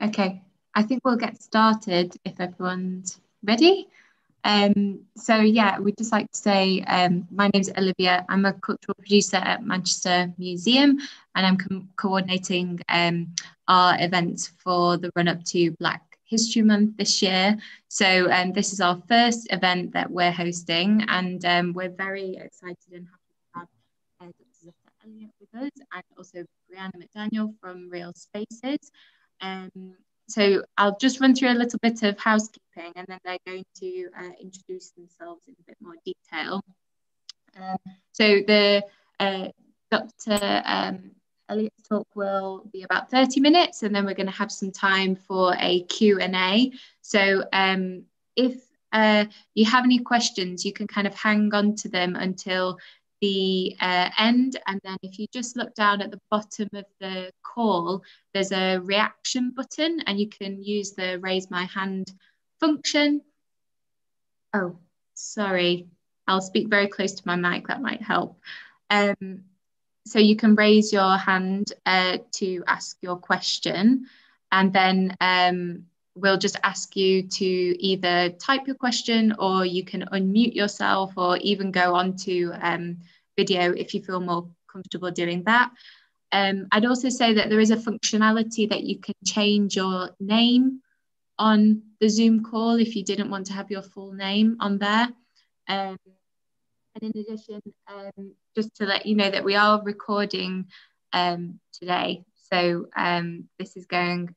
Okay, I think we'll get started if everyone's ready. So yeah, we'd just like to say my name's Olivia. I'm a cultural producer at Manchester Museum, and I'm coordinating our events for the run up to Black History Month this year. So this is our first event that we're hosting, and we're very excited and happy to have Dr. Zetta Elliott with us, and also Brianna McDaniel from REIYL Spaces. So I'll just run through a little bit of housekeeping, and then they're going to introduce themselves in a bit more detail. So the Dr. Elliott's talk will be about 30 minutes, and then we're going to have some time for a Q&A. So if you have any questions, you can kind of hang on to them until the end, and then if you just look down at the bottom of the call, there's a reaction button, and you can use the raise my hand function. Oh, sorry, I'll speak very close to my mic, that might help. So you can raise your hand to ask your question, and then we'll just ask you to either type your question, or you can unmute yourself, or even go on to video if you feel more comfortable doing that. I'd also say that there is a functionality that you can change your name on the Zoom call if you didn't want to have your full name on there. And in addition, just to let you know that we are recording today. So this is going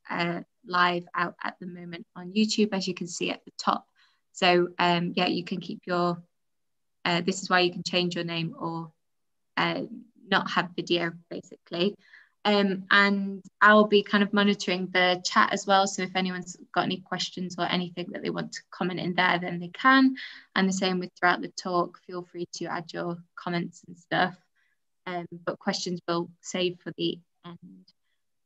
live out at the moment on YouTube, as you can see at the top. So yeah, you can keep your, this is why you can change your name or not have video, basically. And I'll be kind of monitoring the chat as well. So if anyone's got any questions or anything that they want to comment in there, then they can. And the same with throughout the talk, feel free to add your comments and stuff. But questions we'll save for the end.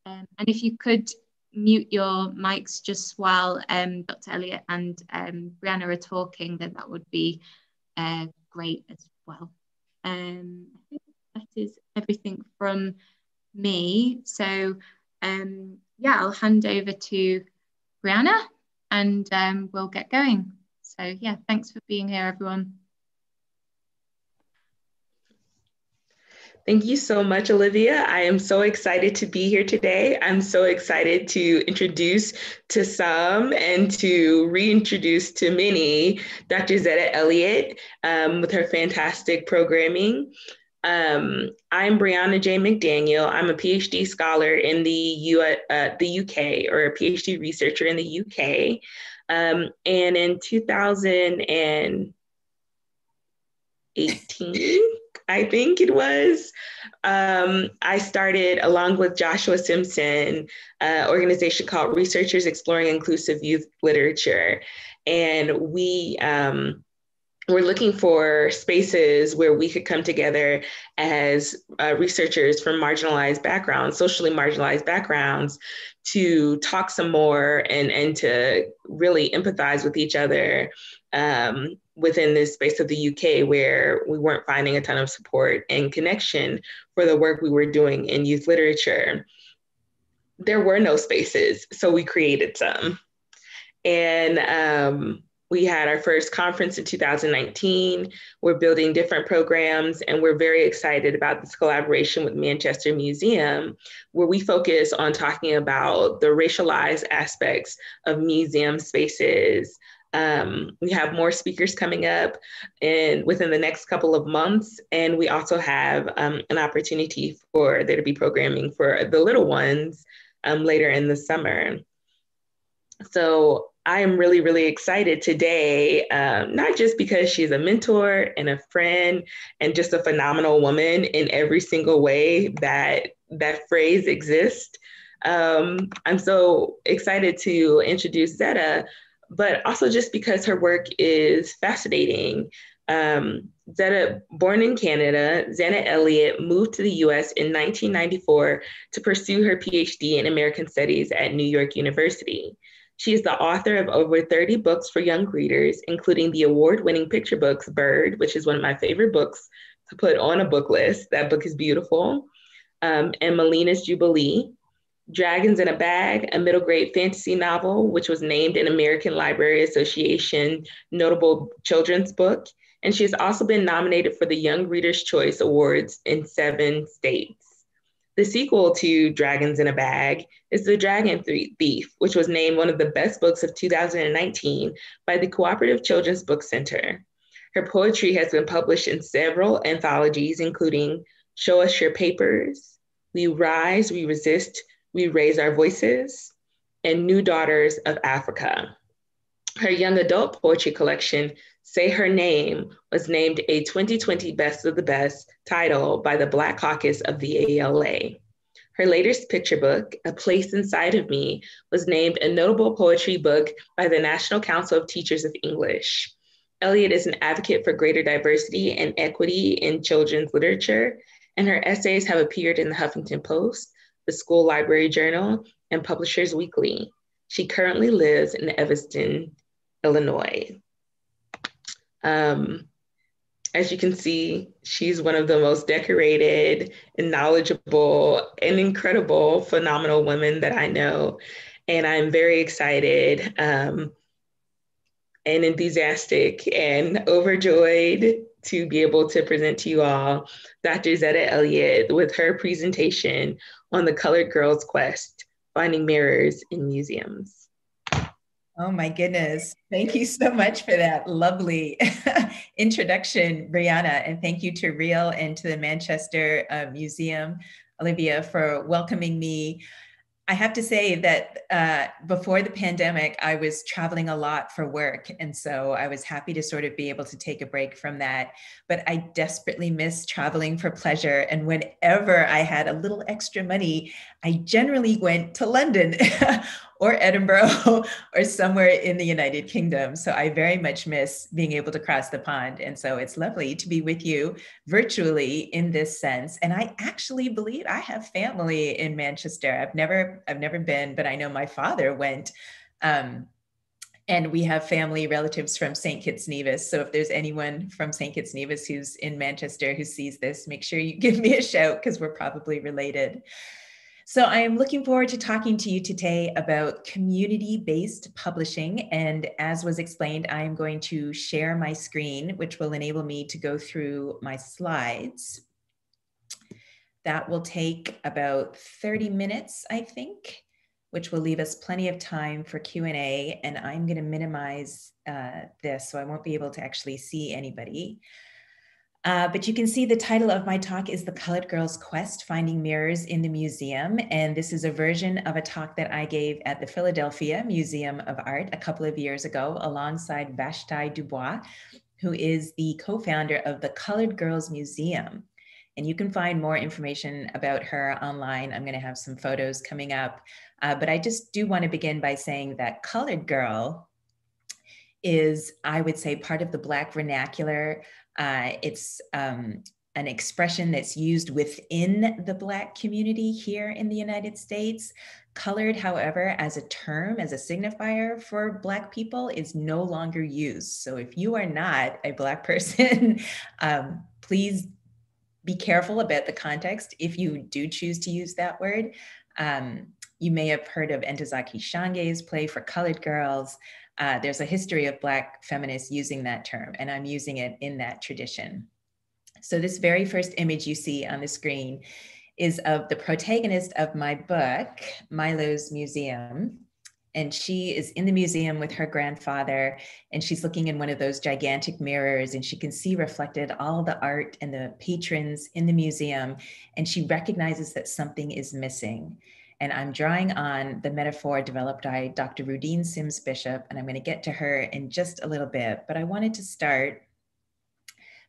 And if you could mute your mics just while Dr. Elliott and Brianna are talking, then that would be great as well. I think that is everything from me. So yeah, I'll hand over to Brianna, and we'll get going. So yeah, thanks for being here, everyone. Thank you so much, Olivia. I am so excited to be here today. I'm so excited to introduce to some and to reintroduce to many Dr. Zetta Elliott with her fantastic programming. I'm Brianna J. McDaniel. I'm a PhD scholar in the UK, or a PhD researcher in the UK. And in 2018, I think it was, I started, along with Joshua Simpson, an organization called Researchers Exploring Inclusive Youth Literature. And we we're looking for spaces where we could come together as researchers from marginalized backgrounds, socially marginalized backgrounds, to talk some more and to really empathize with each other within this space of the UK, where we weren't finding a ton of support and connection for the work we were doing in youth literature. There were no spaces, so we created some. And we had our first conference in 2019. We're building different programs, and we're very excited about this collaboration with Manchester Museum, where we focus on talking about the racialized aspects of museum spaces. We have more speakers coming up within the next couple of months. And we also have an opportunity for there to be programming for the little ones later in the summer. So I am really, really excited today, not just because she's a mentor and a friend and just a phenomenal woman in every single way that that phrase exists. I'm so excited to introduce Zetta, but also just because her work is fascinating. Zetta, born in Canada, Zetta Elliott moved to the US in 1994 to pursue her PhD in American Studies at New York University. She is the author of over 30 books for young readers, including the award-winning picture books Bird, which is one of my favorite books to put on a book list. That book is beautiful. And Melina's Jubilee. Dragons in a Bag, a middle grade fantasy novel, which was named an American Library Association notable children's book. And she has also been nominated for the Young Reader's Choice Awards in 7 states. The sequel to Dragons in a Bag is The Dragon Thief, which was named one of the best books of 2019 by the Cooperative Children's Book Center. Her poetry has been published in several anthologies, including Show Us Your Papers, We Rise, We Resist, We Raise Our Voices, and New Daughters of Africa. Her young adult poetry collection, Say Her Name, was named a 2020 Best of the Best title by the Black Caucus of the ALA. Her latest picture book, A Place Inside of Me, was named a notable poetry book by the National Council of Teachers of English. Elliott is an advocate for greater diversity and equity in children's literature, and her essays have appeared in the Huffington Post, the School Library Journal, and Publishers Weekly. She currently lives in Evanston, Illinois. As you can see, she's one of the most decorated and knowledgeable and incredible, phenomenal women that I know. And I'm very excited and enthusiastic and overjoyed to be able to present to you all Dr. Zetta Elliott with her presentation on the Colored Girls' Quest, Finding Mirrors in Museums. Oh my goodness. Thank you so much for that lovely introduction, Brianna. And thank you to REIYL and to the Manchester Museum, Olivia, for welcoming me. I have to say that before the pandemic, I was traveling a lot for work. And so I was happy to sort of be able to take a break from that. But I desperately miss traveling for pleasure. And whenever I had a little extra money, I generally went to London or Edinburgh or somewhere in the United Kingdom. So I very much miss being able to cross the pond. And so it's lovely to be with you virtually in this sense. And I actually believe I have family in Manchester. I've never been, but I know my father went. And we have family relatives from St. Kitts Nevis. So if there's anyone from St. Kitts Nevis who's in Manchester who sees this, make sure you give me a shout because we're probably related. So I am looking forward to talking to you today about community-based publishing. And as was explained, I am going to share my screen, which will enable me to go through my slides. That will take about 30 minutes, I think, which will leave us plenty of time for Q&A. And I'm going to minimize this, so I won't be able to actually see anybody. But you can see the title of my talk is The Colored Girls' Quest, Finding Mirrors in the Museum. And this is a version of a talk that I gave at the Philadelphia Museum of Art a couple of years ago, alongside Vashti Dubois, who is the co-founder of the Colored Girls Museum. And you can find more information about her online. I'm going to have some photos coming up. But I just do want to begin by saying that colored girl is, I would say, part of the Black vernacular. It's an expression that's used within the Black community here in the United States. Colored, however, as a term, as a signifier for Black people is no longer used. So if you are not a Black person, please be careful about the context if you do choose to use that word. You may have heard of Ntozake Shange's play for colored girls. There's a history of Black feminists using that term, and I'm using it in that tradition. So this very first image you see on the screen is of the protagonist of my book, Milo's Museum. And she is in the museum with her grandfather, and she's looking in one of those gigantic mirrors, and she can see reflected all the art and the patrons in the museum, and she recognizes that something is missing. And I'm drawing on the metaphor developed by Dr. Rudine Sims Bishop, and I'm going to get to her in just a little bit. But I wanted to start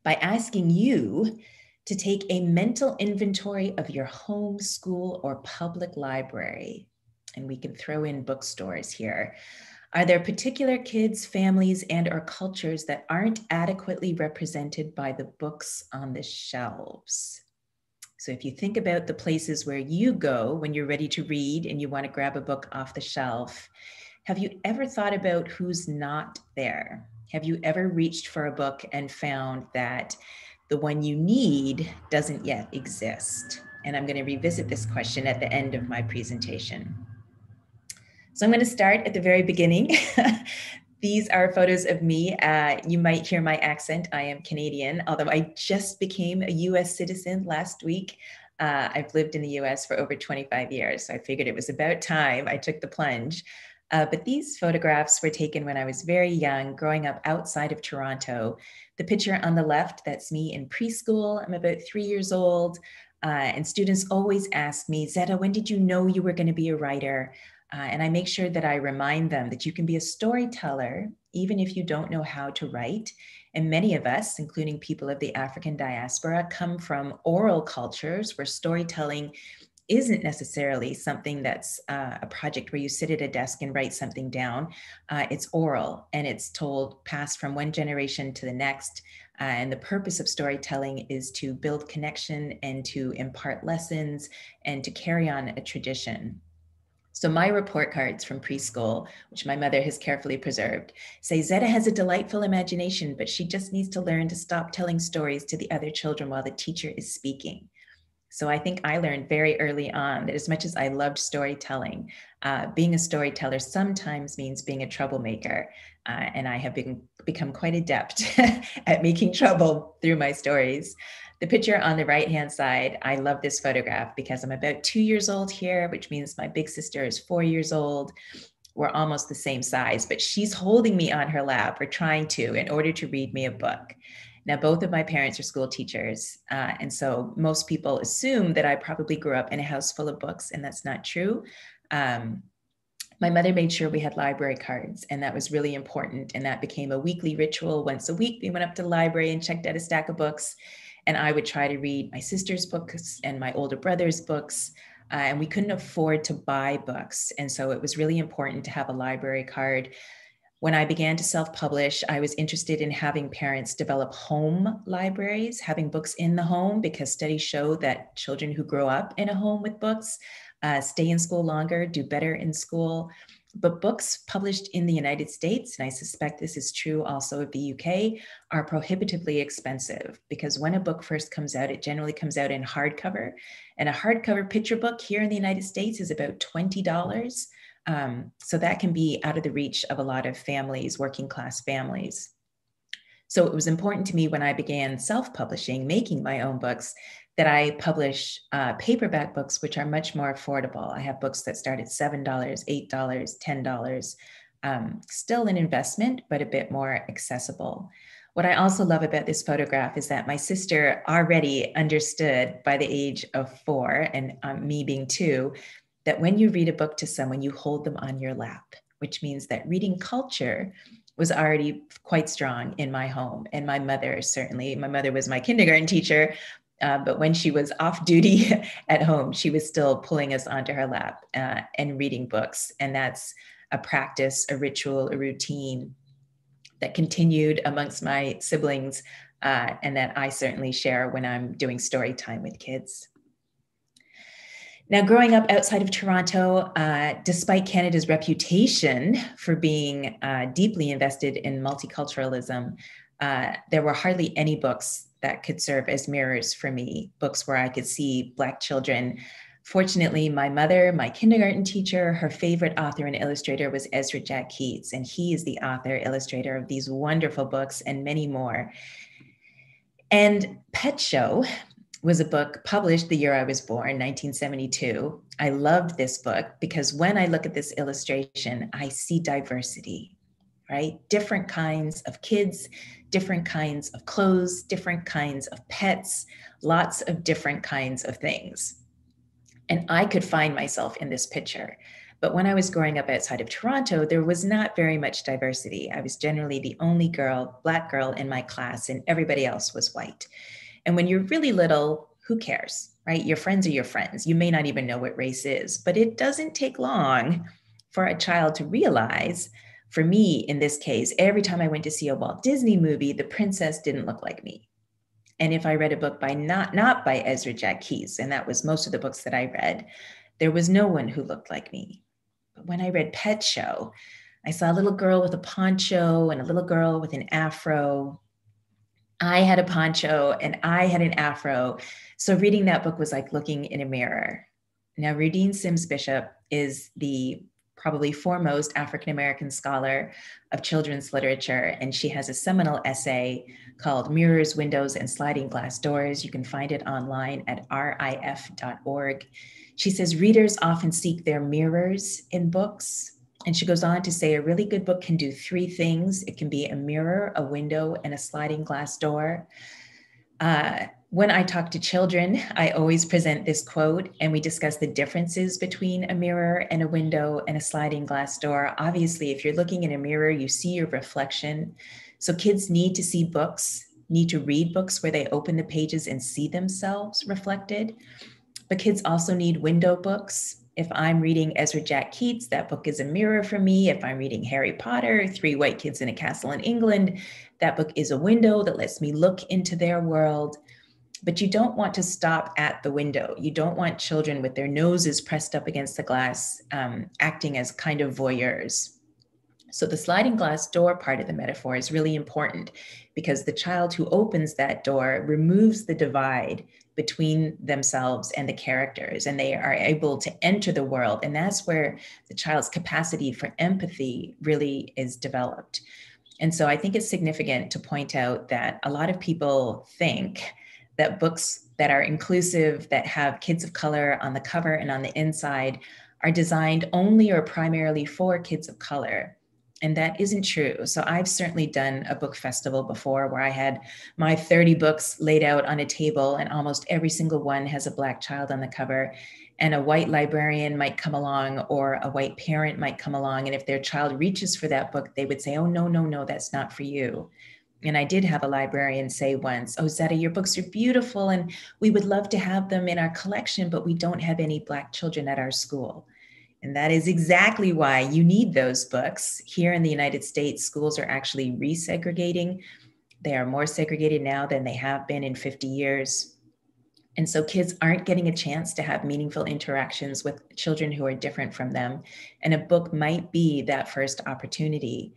by asking you to take a mental inventory of your home, school, or public library. And we can throw in bookstores here. Are there particular kids, families, and or cultures that aren't adequately represented by the books on the shelves? So if you think about the places where you go when you're ready to read and you want to grab a book off the shelf, have you ever thought about who's not there? Have you ever reached for a book and found that the one you need doesn't yet exist? And I'm going to revisit this question at the end of my presentation. So I'm going to start at the very beginning. These are photos of me. You might hear my accent. I am Canadian, although I just became a US citizen last week. I've lived in the US for over 25 years, so I figured it was about time I took the plunge. But these photographs were taken when I was very young, growing up outside of Toronto. The picture on the left, that's me in preschool. I'm about 3 years old. And students always ask me, Zetta, when did you know you were going to be a writer? And I make sure that I remind them that you can be a storyteller, even if you don't know how to write. And many of us, including people of the African diaspora, come from oral cultures where storytelling isn't necessarily something that's a project where you sit at a desk and write something down. It's oral, and it's told, passed from one generation to the next. And the purpose of storytelling is to build connection and to impart lessons and to carry on a tradition. So my report cards from preschool, which my mother has carefully preserved, say Zetta has a delightful imagination, but she just needs to learn to stop telling stories to the other children while the teacher is speaking. So I think I learned very early on that as much as I loved storytelling, being a storyteller sometimes means being a troublemaker. And I have become quite adept at making trouble through my stories. The picture on the right-hand side, I love this photograph because I'm about 2 years old here, which means my big sister is 4 years old. We're almost the same size, but she's holding me on her lap, or trying to, in order to read me a book. Now, both of my parents are school teachers. And so most people assume that I probably grew up in a house full of books, and that's not true. My mother made sure we had library cards, and that was really important. And that became a weekly ritual. Once a week, we went up to the library and checked out a stack of books. And I would try to read my sister's books and my older brother's books. And we couldn't afford to buy books. And so it was really important to have a library card. When I began to self-publish, I was interested in having parents develop home libraries, having books in the home, because studies show that children who grow up in a home with books stay in school longer, do better in school. But books published in the United States, and I suspect this is true also of the UK, are prohibitively expensive, because when a book first comes out, it generally comes out in hardcover. And a hardcover picture book here in the United States is about $20. So that can be out of the reach of a lot of families, working class families. So it was important to me when I began self-publishing, making my own books, that I publish paperback books, which are much more affordable. I have books that start at $7, $8, $10, still an investment, but a bit more accessible. What I also love about this photograph is that my sister already understood by the age of 4, and me being 2, that when you read a book to someone, you hold them on your lap, which means that reading culture was already quite strong in my home. And my mother, certainly, my mother was my kindergarten teacher, but when she was off duty at home, she was still pulling us onto her lap and reading books. And that's a practice, a ritual, a routine that continued amongst my siblings, and that I certainly share when I'm doing story time with kids. Now, growing up outside of Toronto, despite Canada's reputation for being deeply invested in multiculturalism, there were hardly any books that could serve as mirrors for me, books where I could see Black children. Fortunately, my mother, my kindergarten teacher, her favorite author and illustrator was Ezra Jack Keats, and he is the author, illustrator of these wonderful books and many more. And Pet Show was a book published the year I was born, 1972. I loved this book because when I look at this illustration, I see diversity, right? Different kinds of kids, different kinds of clothes, different kinds of pets, lots of different kinds of things. And I could find myself in this picture. But when I was growing up outside of Toronto, there was not very much diversity. I was generally the only Black girl in my class, and everybody else was white. And when you're really little, who cares, right? Your friends are your friends. You may not even know what race is, but it doesn't take long for a child to realize, for me in this case, every time I went to see a Walt Disney movie, the princess didn't look like me. And if I read a book by not by Ezra Jack Keats, and that was most of the books that I read, there was no one who looked like me. But when I read Pet Show, I saw a little girl with a poncho and a little girl with an afro. I had a poncho and I had an afro. So reading that book was like looking in a mirror. Now, Rudine Sims Bishop is the probably foremost African-American scholar of children's literature, and she has a seminal essay called Mirrors, Windows, and Sliding Glass Doors. You can find it online at RIF.org. She says readers often seek their mirrors in books. And she goes on to say a really good book can do three things. It can be a mirror, a window, and a sliding glass door. When I talk to children, I always present this quote and we discuss the differences between a mirror and a window and a sliding glass door. Obviously, if you're looking in a mirror, you see your reflection. So kids need to see books, need to read books where they open the pages and see themselves reflected. But kids also need window books. If I'm reading Ezra Jack Keats, that book is a mirror for me. If I'm reading Harry Potter, Three White Kids in a Castle in England, that book is a window that lets me look into their world. But you don't want to stop at the window. You don't want children with their noses pressed up against the glass, acting as kind of voyeurs. So the sliding glass door part of the metaphor is really important because the child who opens that door removes the divide between themselves and the characters, and they are able to enter the world. And that's where the child's capacity for empathy really is developed. And so I think it's significant to point out that a lot of people think that books that are inclusive, that have kids of color on the cover and on the inside, are designed only or primarily for kids of color. And that isn't true. So I've certainly done a book festival before where I had my 30 books laid out on a table and almost every single one has a Black child on the cover. And a white librarian might come along or a white parent might come along. And if their child reaches for that book, they would say, oh, no, no, no, that's not for you. And I did have a librarian say once, oh, Zetta, your books are beautiful and we would love to have them in our collection, but we don't have any Black children at our school. And that is exactly why you need those books. Here in the United States, schools are actually resegregating. They are more segregated now than they have been in 50 years. And so kids aren't getting a chance to have meaningful interactions with children who are different from them. And a book might be that first opportunity.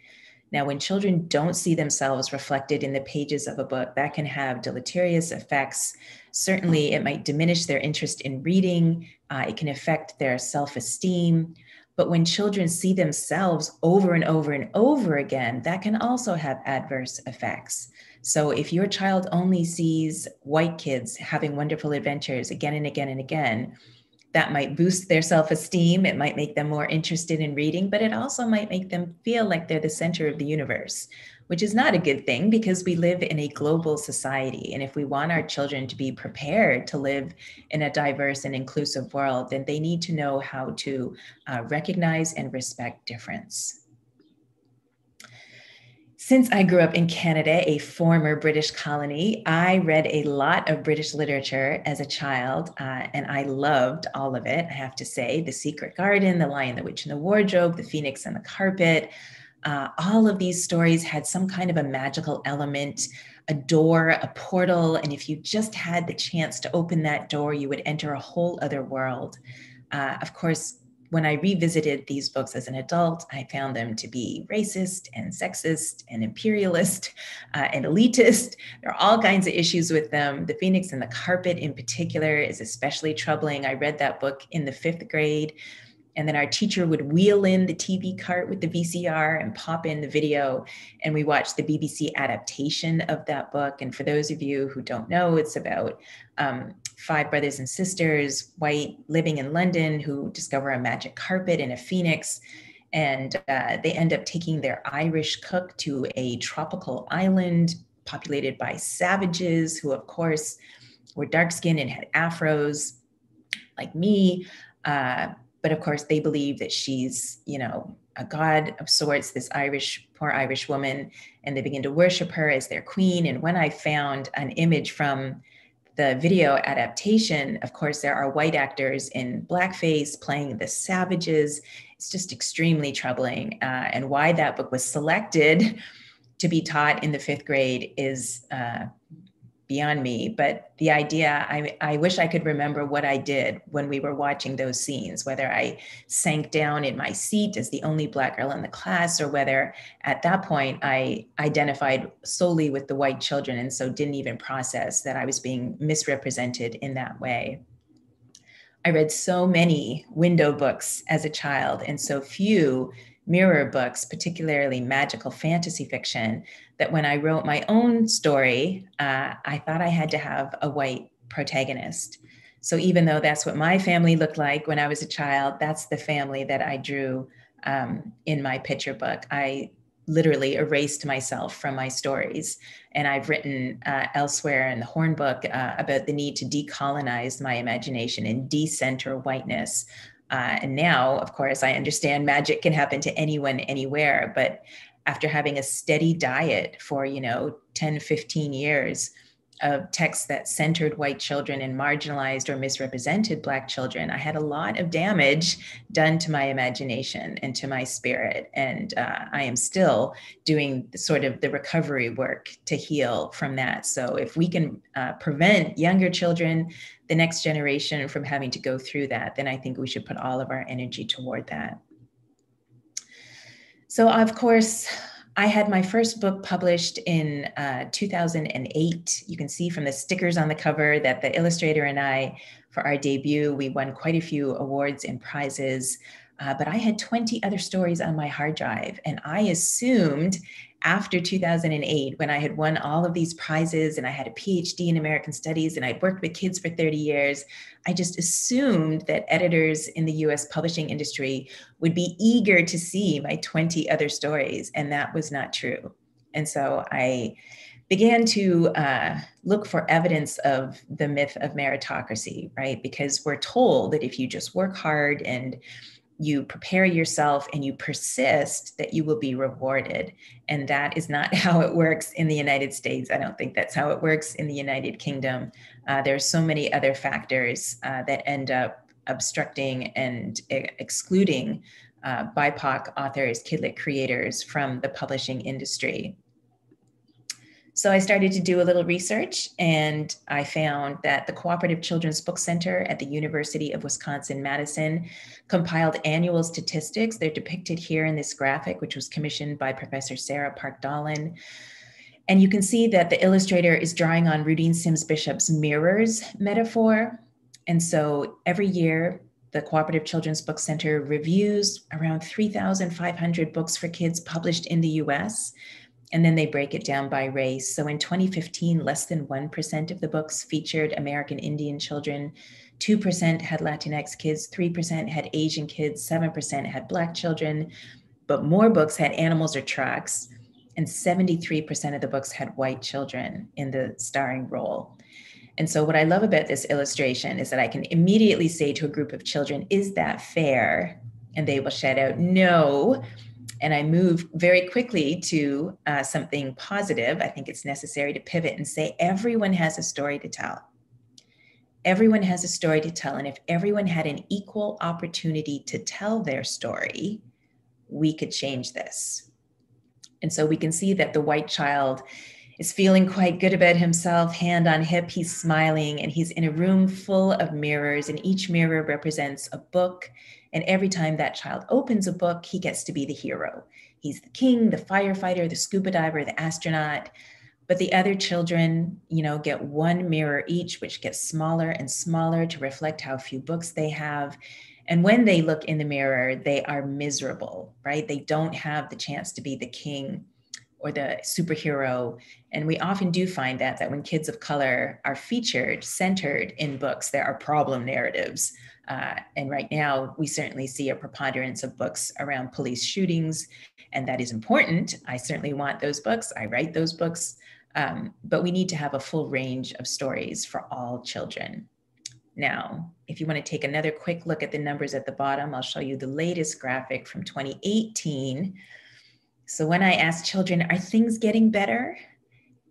Now, when children don't see themselves reflected in the pages of a book, that can have deleterious effects. Certainly, it might diminish their interest in reading. It can affect their self-esteem. But when children see themselves over and over and over again, that can also have adverse effects. So if your child only sees white kids having wonderful adventures again and again and again, that might boost their self-esteem. It might make them more interested in reading, but it also might make them feel like they're the center of the universe, which is not a good thing because we live in a global society. And if we want our children to be prepared to live in a diverse and inclusive world, then they need to know how to recognize and respect difference. Since I grew up in Canada, a former British colony, I read a lot of British literature as a child, and I loved all of it, I have to say. The Secret Garden, The Lion, the Witch, and the Wardrobe, The Phoenix and the Carpet. All of these stories had some kind of a magical element, a door, a portal, and if you just had the chance to open that door, you would enter a whole other world. Of course, when I revisited these books as an adult, I found them to be racist and sexist and imperialist and elitist. There are all kinds of issues with them. The Phoenix and the Carpet in particular is especially troubling. I read that book in the 5th grade, and then our teacher would wheel in the TV cart with the VCR and pop in the video, and we watched the BBC adaptation of that book. And for those of you who don't know, it's about 5 brothers and sisters, white, living in London, who discover a magic carpet in a phoenix. And they end up taking their Irish cook to a tropical island populated by savages who, of course, were dark-skinned and had afros like me. But of course, they believe that she's, a god of sorts, this poor Irish woman, and they begin to worship her as their queen. And when I found an image from the video adaptation, of course, there are white actors in blackface playing the savages. It's just extremely troubling. And why that book was selected to be taught in the 5th grade is beyond me. But the idea, I wish I could remember what I did when we were watching those scenes, whether I sank down in my seat as the only Black girl in the class, or whether at that point I identified solely with the white children and so didn't even process that I was being misrepresented in that way. I read so many window books as a child and so few mirror books, particularly magical fantasy fiction, that when I wrote my own story, I thought I had to have a white protagonist. So even though that's what my family looked like when I was a child, that's the family that I drew in my picture book. I literally erased myself from my stories. And I've written elsewhere in the Horn book about the need to decolonize my imagination and decenter whiteness. And now, of course, I understand magic can happen to anyone, anywhere, but after having a steady diet for, 10, 15 years of texts that centered white children and marginalized or misrepresented Black children, I had a lot of damage done to my imagination and to my spirit. And I am still doing sort of the recovery work to heal from that. So if we can prevent younger children, the next generation, from having to go through that, then I think we should put all of our energy toward that. So of course, I had my first book published in 2008. You can see from the stickers on the cover that the illustrator and I, for our debut, we won quite a few awards and prizes, but I had 20 other stories on my hard drive. And I assumed after 2008, when I had won all of these prizes and I had a PhD in American Studies and I'd worked with kids for 30 years, I just assumed that editors in the US publishing industry would be eager to see my 20 other stories, and that was not true. And so I began to look for evidence of the myth of meritocracy, right? Because we're told that if you just work hard and you prepare yourself and you persist, that you will be rewarded. And that is not how it works in the United States. I don't think that's how it works in the United Kingdom. There are so many other factors that end up obstructing and excluding BIPOC authors, kidlit creators from the publishing industry. So I started to do a little research, and I found that the Cooperative Children's Book Center at the University of Wisconsin-Madison compiled annual statistics. They're depicted here in this graphic, which was commissioned by Professor Sarah Park-Dahlen. And you can see that the illustrator is drawing on Rudine Sims Bishop's mirrors metaphor. And so every year, the Cooperative Children's Book Center reviews around 3,500 books for kids published in the US. And then they break it down by race. So in 2015, less than 1% of the books featured American Indian children, 2% had Latinx kids, 3% had Asian kids, 7% had Black children, but more books had animals or trucks, and 73% of the books had white children in the starring role. And so what I love about this illustration is that I can immediately say to a group of children, "Is that fair?" And they will shout out, "No." And I move very quickly to something positive. I think it's necessary to pivot and say, everyone has a story to tell. Everyone has a story to tell. And if everyone had an equal opportunity to tell their story, we could change this. And so we can see that the white child is feeling quite good about himself, hand on hip, he's smiling, and he's in a room full of mirrors, and each mirror represents a book. And every time that child opens a book, he gets to be the hero. He's the king, the firefighter, the scuba diver, the astronaut. But the other children, get one mirror each, which gets smaller and smaller to reflect how few books they have. And when they look in the mirror, they are miserable, right? They don't have the chance to be the king or the superhero. And we often do find that when kids of color are featured, centered in books, there are problem narratives. And right now, we certainly see a preponderance of books around police shootings, and that is important. I certainly want those books. I write those books, but we need to have a full range of stories for all children. Now, if you want to take another quick look at the numbers at the bottom, I'll show you the latest graphic from 2018. So when I ask children, are things getting better?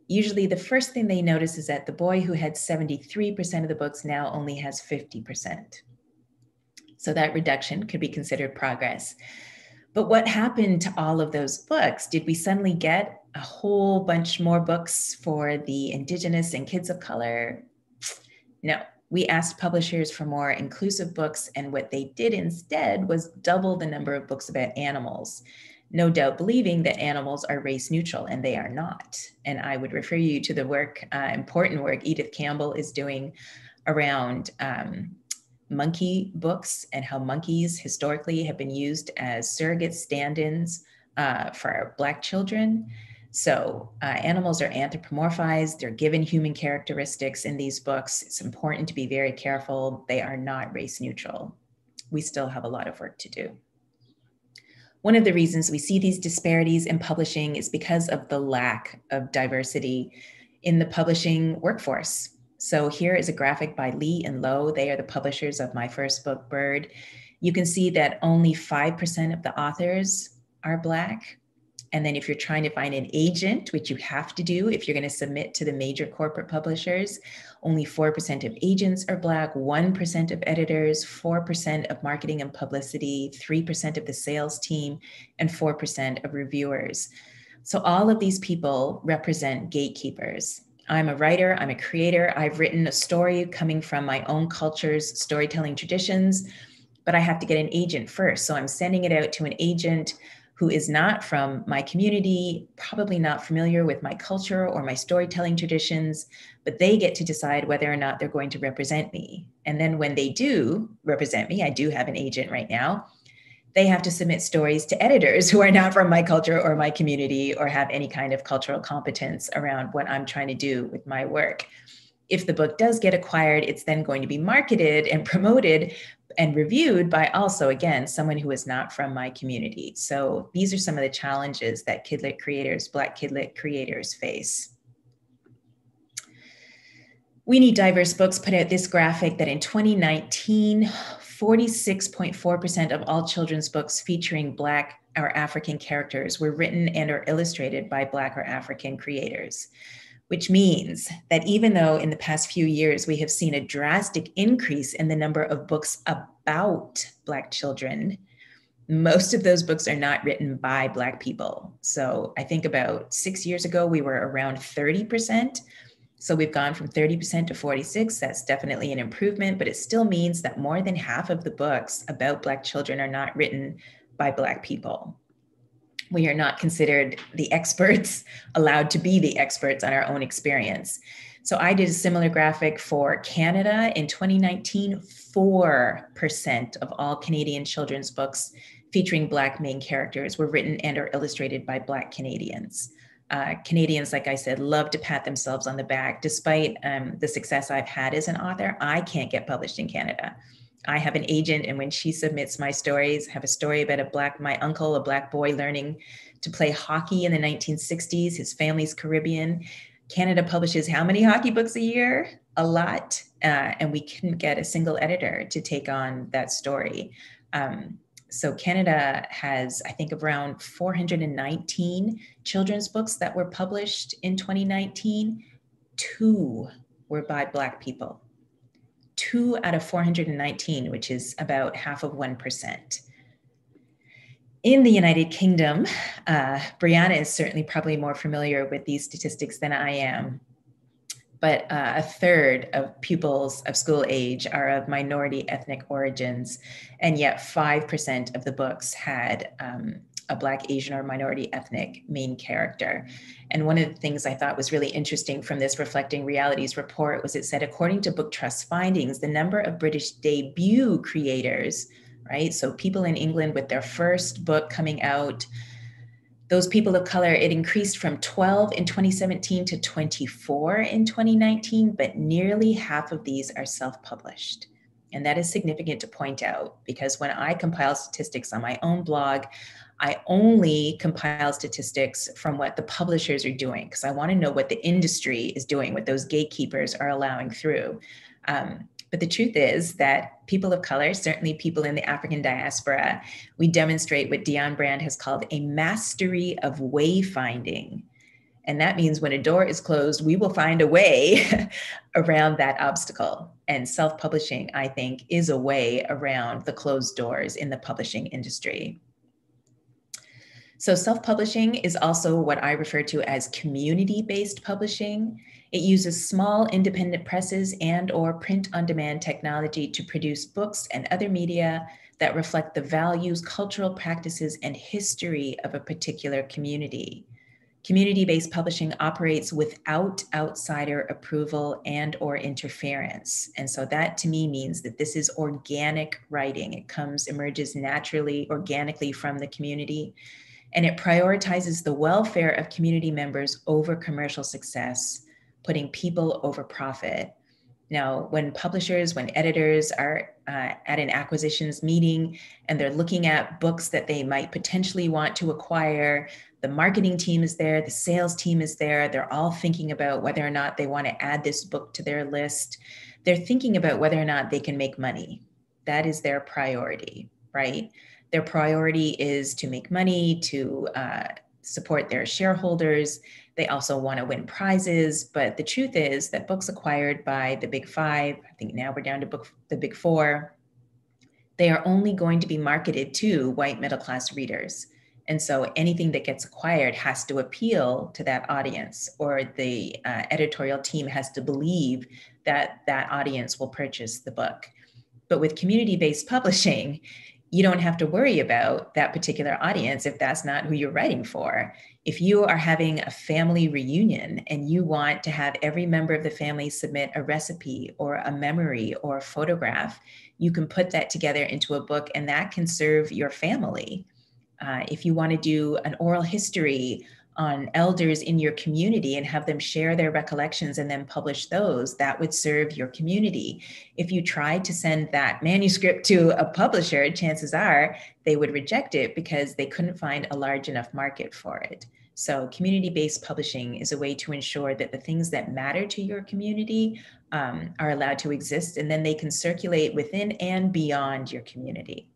Usually the first thing they notice is that the boy who had 73% of the books now only has 50%. So that reduction could be considered progress. But what happened to all of those books? Did we suddenly get a whole bunch more books for the Indigenous and kids of color. No, we asked publishers for more inclusive books, and what they did instead was double the number of books about animals, no doubt believing that animals are race neutral, and they are not. And I would refer you to the work, important work Edith Campbell is doing around monkey books and how monkeys historically have been used as surrogate stand-ins for Black children. So animals are anthropomorphized, they're given human characteristics in these books. It's important to be very careful. They are not race neutral. We still have a lot of work to do. One of the reasons we see these disparities in publishing is because of the lack of diversity in the publishing workforce. So here is a graphic by Lee and Lowe. They are the publishers of my first book, Bird. You can see that only 5% of the authors are Black. And then if you're trying to find an agent, which you have to do if you're going to submit to the major corporate publishers, only 4% of agents are Black, 1% of editors, 4% of marketing and publicity, 3% of the sales team, and 4% of reviewers. So all of these people represent gatekeepers. I'm a writer, I'm a creator. I've written a story coming from my own culture's storytelling traditions, but I have to get an agent first. So I'm sending it out to an agent who is not from my community, probably not familiar with my culture or my storytelling traditions, but they get to decide whether or not they're going to represent me. And then when they do represent me, I do have an agent right now, they have to submit stories to editors who are not from my culture or my community or have any kind of cultural competence around what I'm trying to do with my work. If the book does get acquired, it's then going to be marketed and promoted and reviewed by also, again, someone who is not from my community. So these are some of the challenges that Kidlit creators, Black Kidlit creators face. We Need Diverse Books put out this graphic that in 2019, 46.4% of all children's books featuring Black or African characters were written and or illustrated by Black or African creators, which means that even though in the past few years we have seen a drastic increase in the number of books about Black children, most of those books are not written by Black people. So I think about 6 years ago, we were around 30%. So we've gone from 30% to 46%. That's definitely an improvement, but it still means that more than half of the books about Black children are not written by Black people. We are not considered the experts, allowed to be the experts on our own experience. So I did a similar graphic for Canada. In 2019, 4% of all Canadian children's books featuring Black main characters were written and or illustrated by Black Canadians. Canadians, like I said, love to pat themselves on the back. Despite the success I've had as an author, I can't get published in Canada. I have an agent, and when she submits my stories, I have a story about my uncle, a Black boy learning to play hockey in the 1960s. His family's Caribbean. Canada publishes how many hockey books a year? A lot. And we couldn't get a single editor to take on that story. So Canada has, I think, around 419 children's books that were published in 2019. 2 were by Black people. 2 out of 419, which is about half of 1%. In the United Kingdom, Brianna is certainly probably more familiar with these statistics than I am, but a third of pupils of school age are of minority ethnic origins, and yet 5% of the books had a Black, Asian, or minority ethnic main character. And one of the things I thought was really interesting from this Reflecting Realities report was it said, according to Book Trust findings, the number of British debut creators, right? So people in England with their first book coming out, those people of color, it increased from 12 in 2017 to 24 in 2019, but nearly half of these are self-published. And that is significant to point out because when I compile statistics on my own blog, I only compile statistics from what the publishers are doing because I want to know what the industry is doing, what those gatekeepers are allowing through. But the truth is that people of color, certainly people in the African diaspora, we demonstrate what Dion Brand has called a mastery of wayfinding. And that means when a door is closed, we will find a way around that obstacle. And self-publishing, I think, is a way around the closed doors in the publishing industry. So self-publishing is also what I refer to as community-based publishing. It uses small independent presses and or print-on-demand technology to produce books and other media that reflect the values, cultural practices, and history of a particular community. Community-based publishing operates without outsider approval and or interference. And so that to me means that this is organic writing. It emerges naturally, organically from the community. And it prioritizes the welfare of community members over commercial success, putting people over profit. Now, when editors are at an acquisitions meeting and they're looking at books that they might potentially want to acquire, the marketing team is there, the sales team is there, they're all thinking about whether or not they want to add this book to their list. They're thinking about whether or not they can make money. That is their priority, right? Their priority is to make money, to support their shareholders. They also want to win prizes. But the truth is that books acquired by the big five, I think now we're down to the big four, they are only going to be marketed to white middle-class readers. And so anything that gets acquired has to appeal to that audience, or the editorial team has to believe that that audience will purchase the book. But with community-based publishing, you don't have to worry about that particular audience if that's not who you're writing for. If you are having a family reunion and you want to have every member of the family submit a recipe or a memory or a photograph, you can put that together into a book and that can serve your family. If you want to do an oral history on elders in your community and have them share their recollections and then publish those, that would serve your community. If you tried to send that manuscript to a publisher, chances are they would reject it because they couldn't find a large enough market for it. So community-based publishing is a way to ensure that the things that matter to your community are allowed to exist, and then they can circulate within and beyond your community.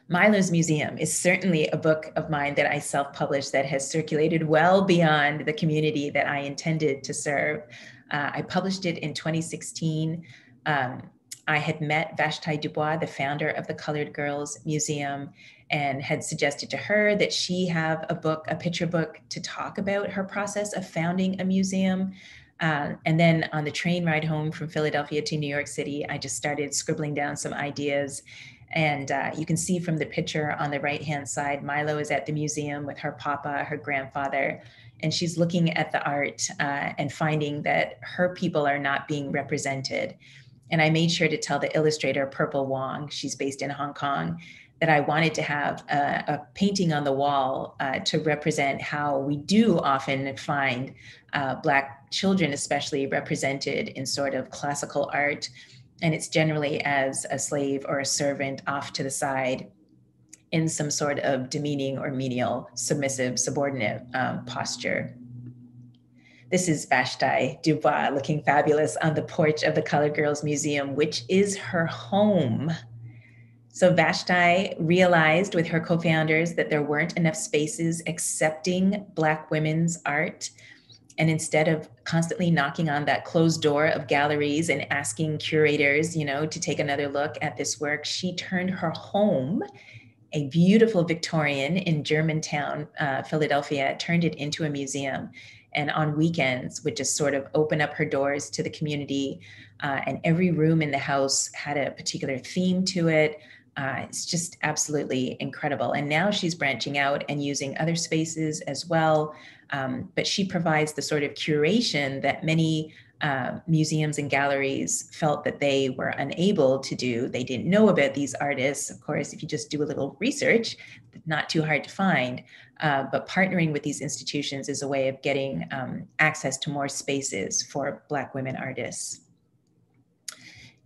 Milo's Museum is certainly a book of mine that I self-published that has circulated well beyond the community that I intended to serve. I published it in 2016. I had met Vashti Dubois, the founder of the Colored Girls Museum, and had suggested to her that she have a picture book to talk about her process of founding a museum. And then on the train ride home from Philadelphia to New York City, I just started scribbling down some ideas. And you can see from the picture on the right-hand side, Milo is at the museum with her papa, her grandfather, and she's looking at the art and finding that her people are not being represented. And I made sure to tell the illustrator, Purple Wong, she's based in Hong Kong, that I wanted to have a painting on the wall to represent how we do often find Black children, especially represented in sort of classical art. And it's generally as a slave or a servant off to the side in some sort of demeaning or menial, submissive, subordinate posture. This is Vashti Dubois looking fabulous on the porch of the Colored Girls Museum, which is her home. So Vashti realized with her co-founders that there weren't enough spaces accepting Black women's art. And instead of constantly knocking on that closed door of galleries and asking curators, to take another look at this work, she turned her home, a beautiful Victorian in Germantown, Philadelphia, turned it into a museum. And on weekends would just sort of open up her doors to the community. And every room in the house had a particular theme to it. It's just absolutely incredible. And now she's branching out and using other spaces as well. But she provides the sort of curation that many museums and galleries felt that they were unable to do. They didn't know about these artists. Of course, if you just do a little research, not too hard to find. But partnering with these institutions is a way of getting access to more spaces for Black women artists.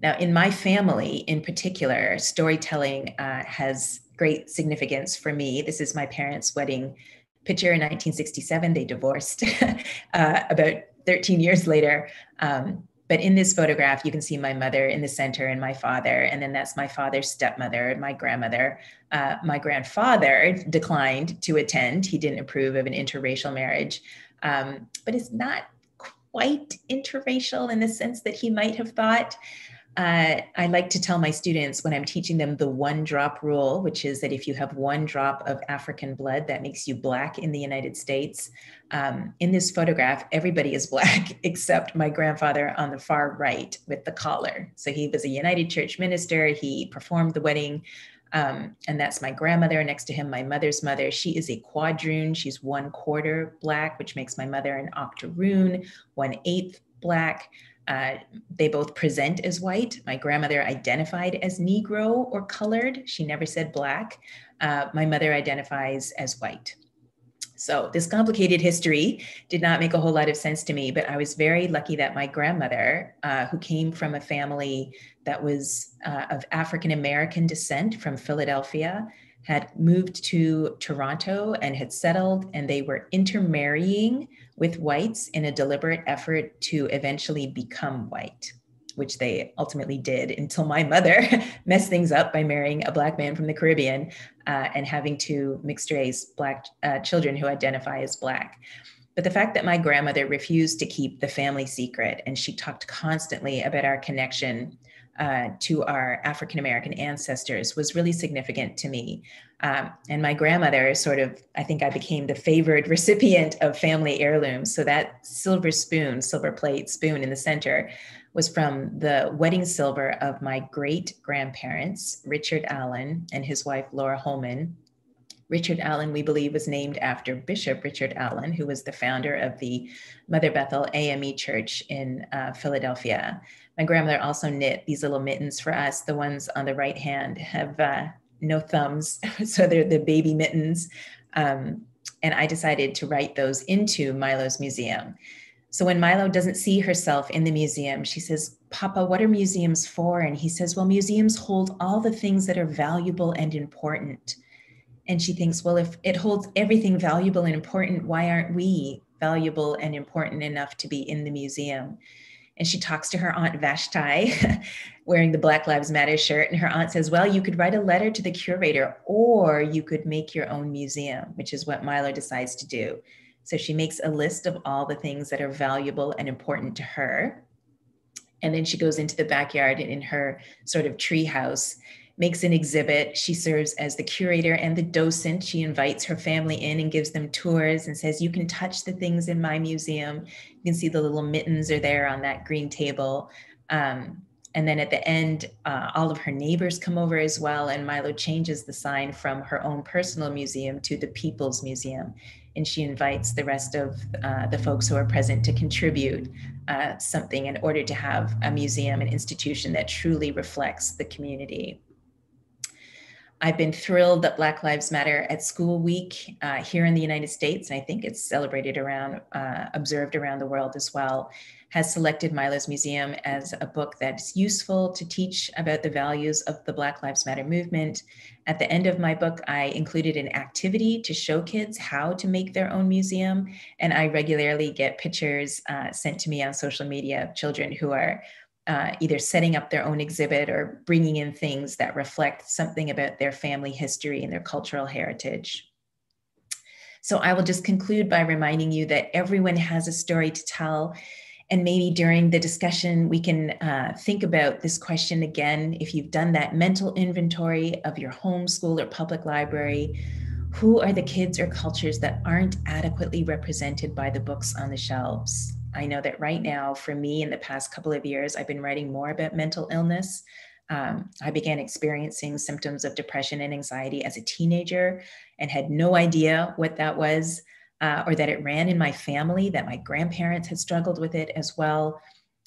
Now, in my family in particular, storytelling has great significance for me. This is my parents' wedding picture in 1967. They divorced about 13 years later. But in this photograph, you can see my mother in the center and my father, and then that's my father's stepmother, my grandmother. My grandfather declined to attend. He didn't approve of an interracial marriage, but it's not quite interracial in the sense that he might have thought. I like to tell my students when I'm teaching them the 1-drop rule, which is that if you have 1 drop of African blood, that makes you Black in the United States. In this photograph, everybody is Black except my grandfather on the far right with the collar. So he was a United Church minister. He performed the wedding. And that's my grandmother. Next to him, my mother's mother. She is a quadroon. She's 1/4 Black, which makes my mother an octoroon, 1/8 Black. They both present as white. My grandmother identified as Negro or colored. She never said Black. My mother identifies as white. So this complicated history did not make a whole lot of sense to me, but I was very lucky that my grandmother, who came from a family that was of African-American descent from Philadelphia, had moved to Toronto and had settled, and they were intermarrying with whites in a deliberate effort to eventually become white, which they ultimately did until my mother messed things up by marrying a Black man from the Caribbean and having 2 mixed race Black children who identify as Black. But the fact that my grandmother refused to keep the family secret, and she talked constantly about our connection to our African-American ancestors, was really significant to me. And my grandmother sort of, I think I became the favored recipient of family heirlooms. So that silver spoon, silver plate spoon in the center was from the wedding silver of my great grandparents, Richard Allen and his wife, Laura Holman. Richard Allen, we believe, was named after Bishop Richard Allen, who was the founder of the Mother Bethel AME Church in Philadelphia. My grandmother also knit these little mittens for us. The ones on the right hand have no thumbs, so they're the baby mittens. And I decided to write those into Milo's museum. So when Milo doesn't see herself in the museum, she says, "Papa, what are museums for?" And he says, "Well, museums hold all the things that are valuable and important." And she thinks, well, if it holds everything valuable and important, why aren't we valuable and important enough to be in the museum? And she talks to her Aunt Vashti wearing the Black Lives Matter shirt. And her aunt says, well, you could write a letter to the curator, or you could make your own museum, which is what Milo decides to do. So she makes a list of all the things that are valuable and important to her. And then she goes into the backyard and in her sort of tree house, makes an exhibit. She serves as the curator and the docent. She invites her family in and gives them tours and says, you can touch the things in my museum. You can see the little mittens are there on that green table. And then at the end, all of her neighbors come over as well. And Milo changes the sign from her own personal museum to the People's Museum. And she invites the rest of the folks who are present to contribute something in order to have a museum, an institution that truly reflects the community. I've been thrilled that Black Lives Matter at School Week here in the United States, and I think it's celebrated around, observed around the world as well, has selected Milo's Museum as a book that's useful to teach about the values of the Black Lives Matter movement. At the end of my book, I included an activity to show kids how to make their own museum, and I regularly get pictures sent to me on social media of children who are either setting up their own exhibit or bringing in things that reflect something about their family history and their cultural heritage. So I will just conclude by reminding you that everyone has a story to tell. And maybe during the discussion, we can think about this question again. If you've done that mental inventory of your home, school, or public library, who are the kids or cultures that aren't adequately represented by the books on the shelves? I know that right now, for me, in the past couple of years, I've been writing more about mental illness. I began experiencing symptoms of depression and anxiety as a teenager and had no idea what that was, or that it ran in my family, that my grandparents had struggled with it as well.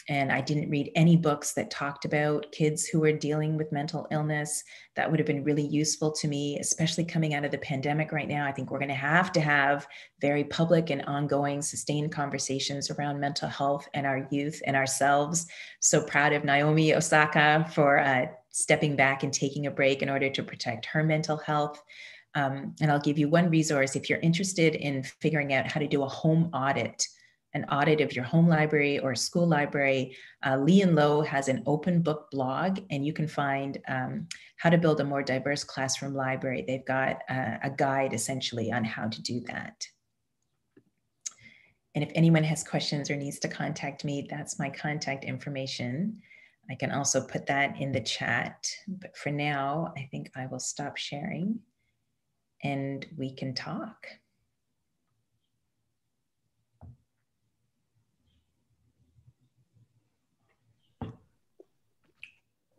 And I didn't read any books that talked about kids who were dealing with mental illness. That would have been really useful to me, especially coming out of the pandemic right now. I think we're going to have very public and ongoing sustained conversations around mental health and our youth and ourselves. So proud of Naomi Osaka for stepping back and taking a break in order to protect her mental health. And I'll give you one resource if you're interested in figuring out how to do a home audit, an audit of your home library or school library. Lee and Low has an open book blog, and you can find how to build a more diverse classroom library. They've got a guide essentially on how to do that. And if anyone has questions or needs to contact me, that's my contact information. I can also put that in the chat, but for now, I think I will stop sharing and we can talk.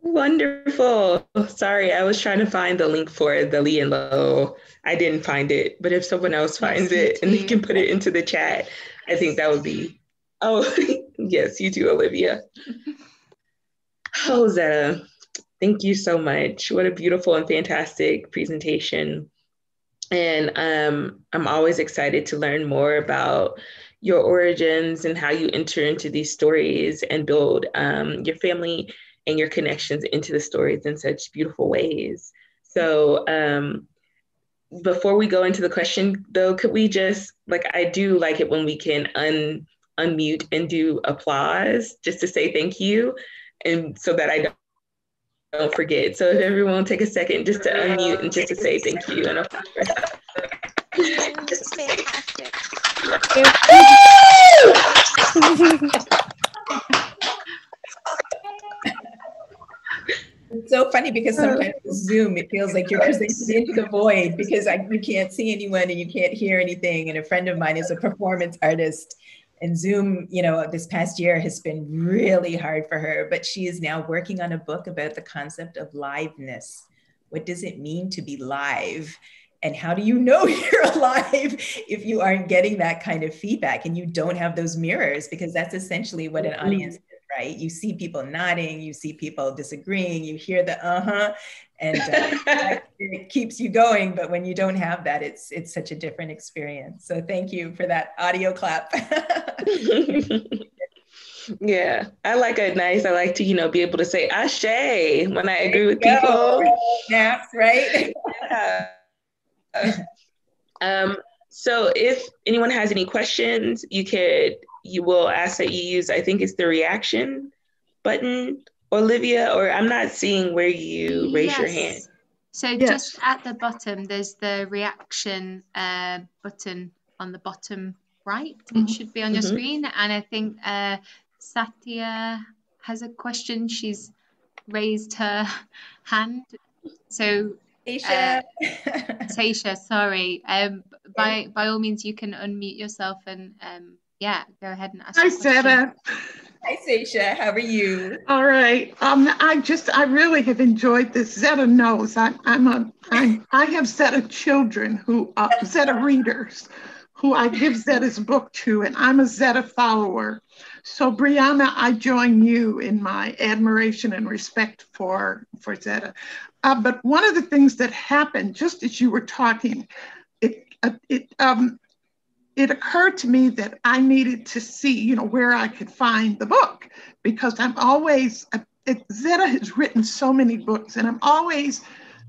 Wonderful. Sorry, I was trying to find the link for the Lee and Low. I didn't find it, but if someone else finds it and they can put it into the chat, I think that would be, oh, yes, you too, Olivia. Oh, Zetta, thank you so much. What a beautiful and fantastic presentation. And I'm always excited to learn more about your origins and how you enter into these stories and build your family and your connections into the stories in such beautiful ways. So before we go into the question, though, could we just, like, I do like it when we can unmute and do applause just to say thank you, and so that I don't forget. So if everyone will take a second just to unmute and just to say thank you and applause. Just fantastic. It's so funny because sometimes with Zoom, it feels like you're presenting into the void because you can't see anyone and you can't hear anything. And a friend of mine is a performance artist, and Zoom, you know, this past year has been really hard for her, but she is now working on a book about the concept of liveness. What does it mean to be live? And how do you know you're alive if you aren't getting that kind of feedback and you don't have those mirrors? Because that's essentially what an audience is, right? You see people nodding, you see people disagreeing, you hear the and it keeps you going. But when you don't have that, it's such a different experience. So thank you for that audio clap. Yeah, I like to, you know, be able to say ashe when I agree with people. Snaps, right? Yeah. So if anyone has any questions, you will ask that you use, I think it's the reaction button, Olivia, or I'm not seeing where you raise your hand. So just at the bottom, there's the reaction button on the bottom right. It should be on your screen. And I think Satya has a question. She's raised her hand. So Taisha, sorry. By all means, you can unmute yourself and go ahead and ask. Hi, Zetta. Hi, Taisha. How are you? All right. I really have enjoyed this. Zetta knows I have Zetta children who Zetta readers who I give Zetta's book to, and I'm a Zetta follower. So Brianna, I join you in my admiration and respect for Zetta. But one of the things that happened just as you were talking, it occurred to me that I needed to see, you know, where I could find the book, because I'm always, Zetta has written so many books and I'm always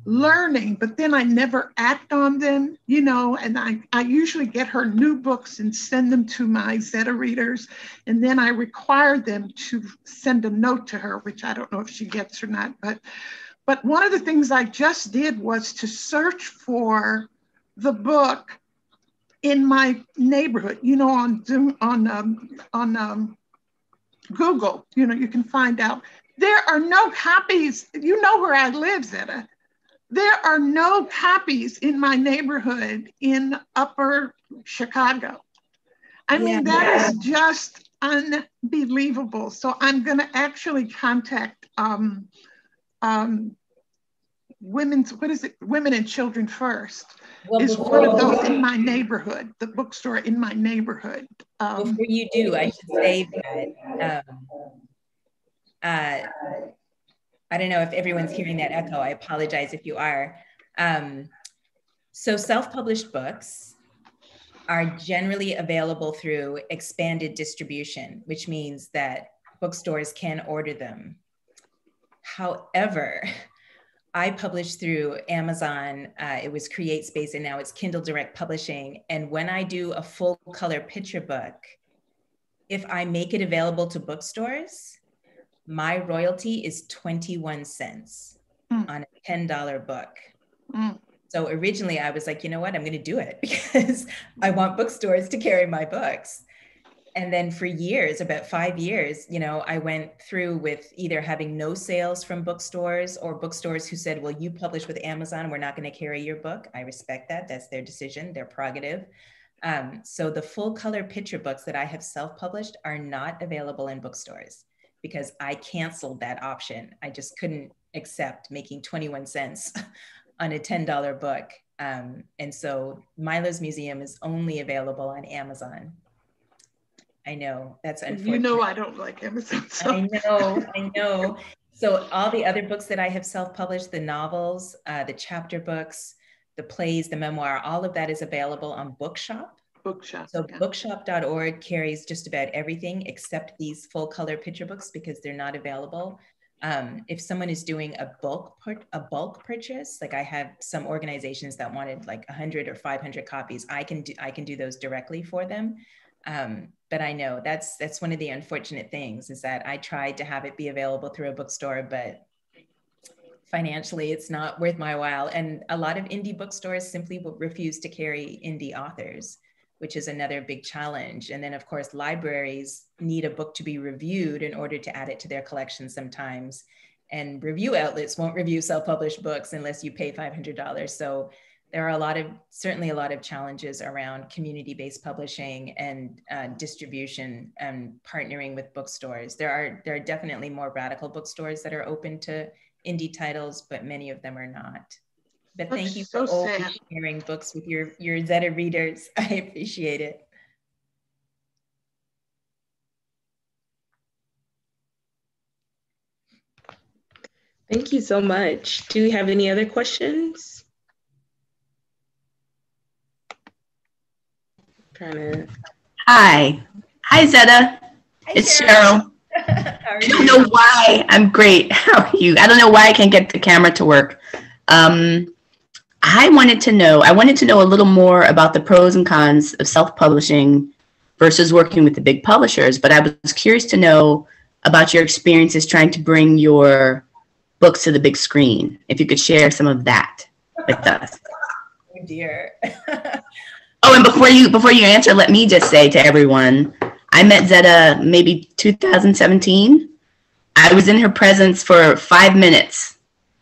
learning, but then I never act on them, you know, and I usually get her new books and send them to my Zetta readers. And then I require them to send a note to her, which I don't know if she gets or not. But one of the things I just did was to search for the book in my neighborhood, you know, on Google, you know, you can find out. There are no copies. You know where I live, Zetta. There are no copies in my neighborhood in Upper Chicago. I mean, that is just unbelievable. So I'm going to actually contact Women and Children First. Is one of those in my neighborhood, the bookstore in my neighborhood. Before you do, I should say that I don't know if everyone's hearing that echo. I apologize if you are. So self-published books are generally available through expanded distribution, which means that bookstores can order them. However, I published through Amazon. It was CreateSpace, and now it's Kindle Direct Publishing. And when I do a full color picture book, if I make it available to bookstores, my royalty is 21 cents on a $10 book. So originally I was like, you know what, I'm going to do it because I want bookstores to carry my books. And then for years, about 5 years, I went through with either having no sales from bookstores or bookstores who said, well, you publish with Amazon, we're not going to carry your book. I respect that. That's their decision, their prerogative. So the full color picture books that I have self-published are not available in bookstores because I canceled that option. I just couldn't accept making 21 cents on a $10 book. And so Milo's Museum is only available on Amazon. I know, that's unfortunate. You know I don't like Amazon. So. I know. So all the other books that I have self-published, the novels, the chapter books, the plays, the memoir, all of that is available on Bookshop. Bookshop. So yeah. Bookshop.org carries just about everything except these full color picture books because they're not available. If someone is doing a bulk purchase, like I have some organizations that wanted like 100 or 500 copies, I can do those directly for them. But I know that's one of the unfortunate things is that I tried to have it be available through a bookstore, but financially it's not worth my while. And a lot of indie bookstores simply will refuse to carry indie authors, which is another big challenge. And then of course, libraries need a book to be reviewed in order to add it to their collection sometimes. And review outlets won't review self-published books unless you pay $500. So there are certainly a lot of challenges around community-based publishing and distribution and partnering with bookstores. There are definitely more radical bookstores that are open to indie titles, but many of them are not. But thank you for always sharing books with your Zetta readers. I appreciate it. Thank you so much. Do we have any other questions? Hi, Zetta. It's Cheryl. I don't know why. I'm great. How are you? I don't know why I can't get the camera to work. I wanted to know a little more about the pros and cons of self-publishing versus working with the big publishers. But I was curious to know about your experiences trying to bring your books to the big screen. If you could share some of that with us. Oh dear. Oh, and before you answer, let me just say to everyone, I met Zetta maybe 2017. I was in her presence for 5 minutes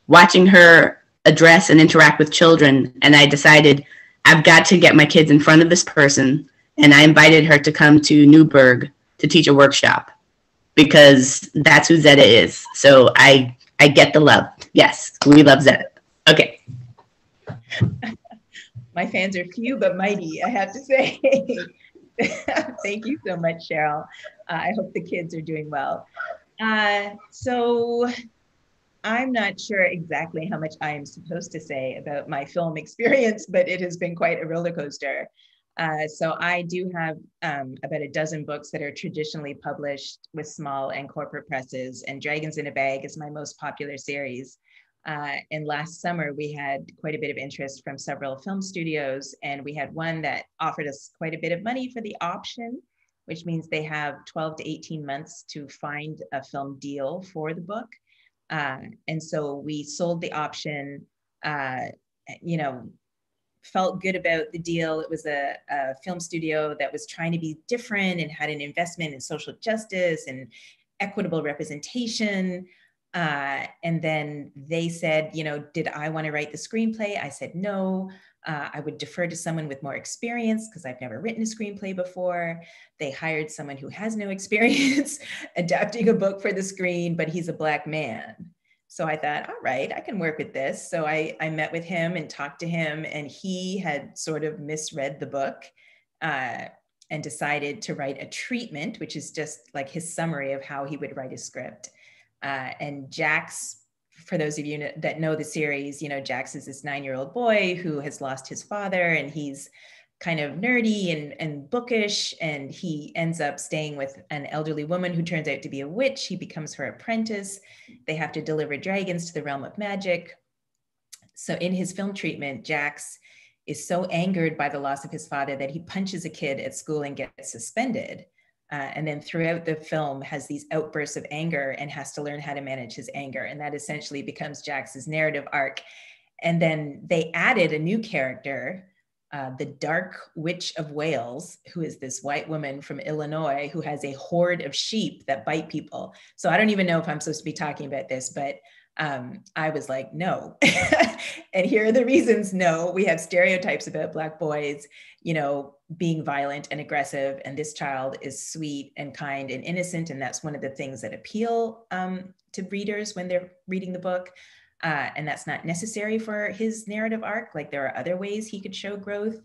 watching her address and interact with children, and I decided I've got to get my kids in front of this person, and I invited her to come to Newburgh to teach a workshop because that's who Zetta is. So I get the love. Yes, we love Zetta. Okay. My fans are few but mighty, I have to say. Thank you so much, Cheryl. I hope the kids are doing well. So I'm not sure exactly how much I am supposed to say about my film experience, but it has been quite a roller coaster. So I do have about a dozen books that are traditionally published with small and corporate presses, and Dragons in a Bag is my most popular series. And last summer, we had quite a bit of interest from several film studios, and we had one that offered us quite a bit of money for the option, which means they have 12 to 18 months to find a film deal for the book. And so we sold the option, felt good about the deal. It was a film studio that was trying to be different and had an investment in social justice and equitable representation. And then they said, did I want to write the screenplay? I said, no, I would defer to someone with more experience because I've never written a screenplay before. They hired someone who has no experience adapting a book for the screen, but he's a Black man. So I thought, all right, I can work with this. So I met with him and talked to him, and he had sort of misread the book and decided to write a treatment, which is just like his summary of how he would write a script. And Jax, for those of you that know the series, Jax is this 9-year-old boy who has lost his father, and he's kind of nerdy and bookish, and he ends up staying with an elderly woman who turns out to be a witch. He becomes her apprentice. They have to deliver dragons to the realm of magic. So in his film treatment, Jax is so angered by the loss of his father that he punches a kid at school and gets suspended. And then throughout the film has these outbursts of anger and has to learn how to manage his anger. And that essentially becomes Jax's narrative arc. And then they added a new character The Dark Witch of Wales, who is this white woman from Illinois who has a horde of sheep that bite people. So I don't even know if I'm supposed to be talking about this, but I was like, no. And here are the reasons no. We have stereotypes about Black boys, you know, being violent and aggressive, and this child is sweet and kind and innocent. And that's one of the things that appeal to readers when they're reading the book. And that's not necessary for his narrative arc. Like there are other ways he could show growth.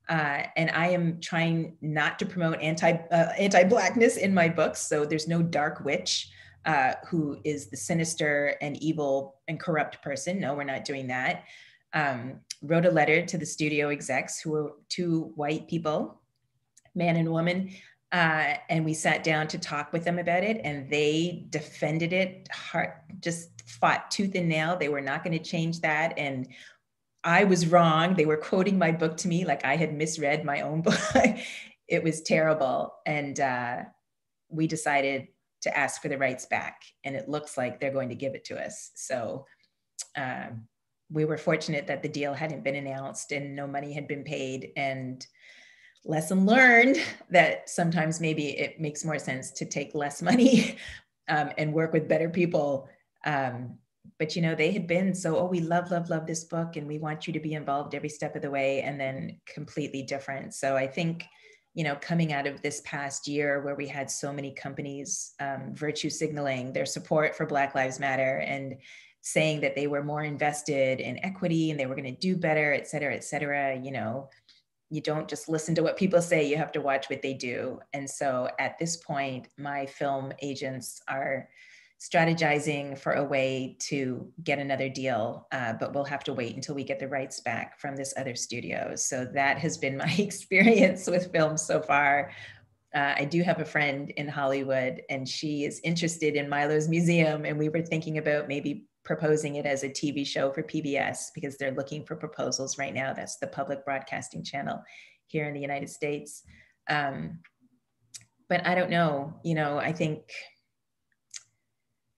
And I am trying not to promote anti-Blackness in my books. So there's no dark witch who is the sinister and evil and corrupt person. No, we're not doing that. Wrote a letter to the studio execs, who were two white people, man and woman. And we sat down to talk with them about it, and they defended it hard, just fought tooth and nail. They were not going to change that. And I was wrong. They were quoting my book to me like I had misread my own book. It was terrible. And we decided to ask for the rights back, and it looks like they're going to give it to us. So we were fortunate that the deal hadn't been announced and no money had been paid. And lesson learned that sometimes maybe it makes more sense to take less money and work with better people. But, you know, they had been so, oh, we love this book and we want you to be involved every step of the way, and then completely different. So I think, you know, coming out of this past year where we had so many companies virtue signaling their support for Black Lives Matter and saying that they were more invested in equity and they were going to do better, et cetera, you know, you don't just listen to what people say, you have to watch what they do. And so at this point, my film agents are strategizing for a way to get another deal, but we'll have to wait until we get the rights back from this other studio. So that has been my experience with films so far. I do have a friend in Hollywood, and she is interested in Milo's Museum, and we were thinking about maybe proposing it as a TV show for PBS because they're looking for proposals right now. That's the public broadcasting channel here in the United States. But I don't know, you know, I think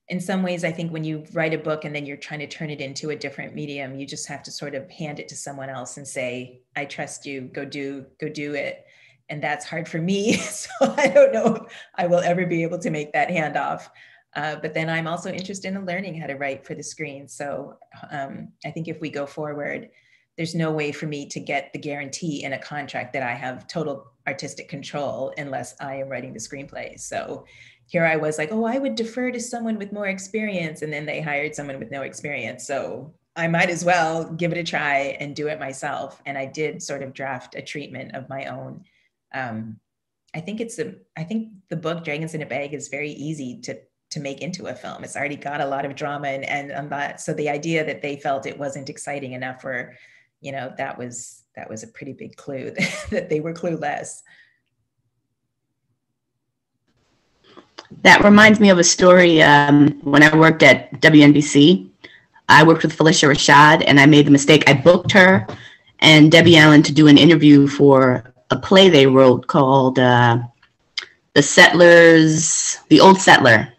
in some ways, I think when you write a book and then you're trying to turn it into a different medium, you just have to sort of hand it to someone else and say, I trust you, go do it. And that's hard for me. So I don't know if I will ever be able to make that handoff. But then I'm also interested in learning how to write for the screen. So I think if we go forward, there's no way for me to get the guarantee in a contract that I have total artistic control unless I am writing the screenplay. So here I was like, oh, I would defer to someone with more experience. And then they hired someone with no experience. So I might as well give it a try and do it myself. And I did sort of draft a treatment of my own. I think the book Dragons in a Bag is very easy to make into a film. It's already got a lot of drama and that. So the idea that they felt it wasn't exciting enough for, you know, that was a pretty big clue that they were clueless. That reminds me of a story when I worked at WNBC. I worked with Felicia Rashad, and I made the mistake. I booked her and Debbie Allen to do an interview for a play they wrote called The Old Settler.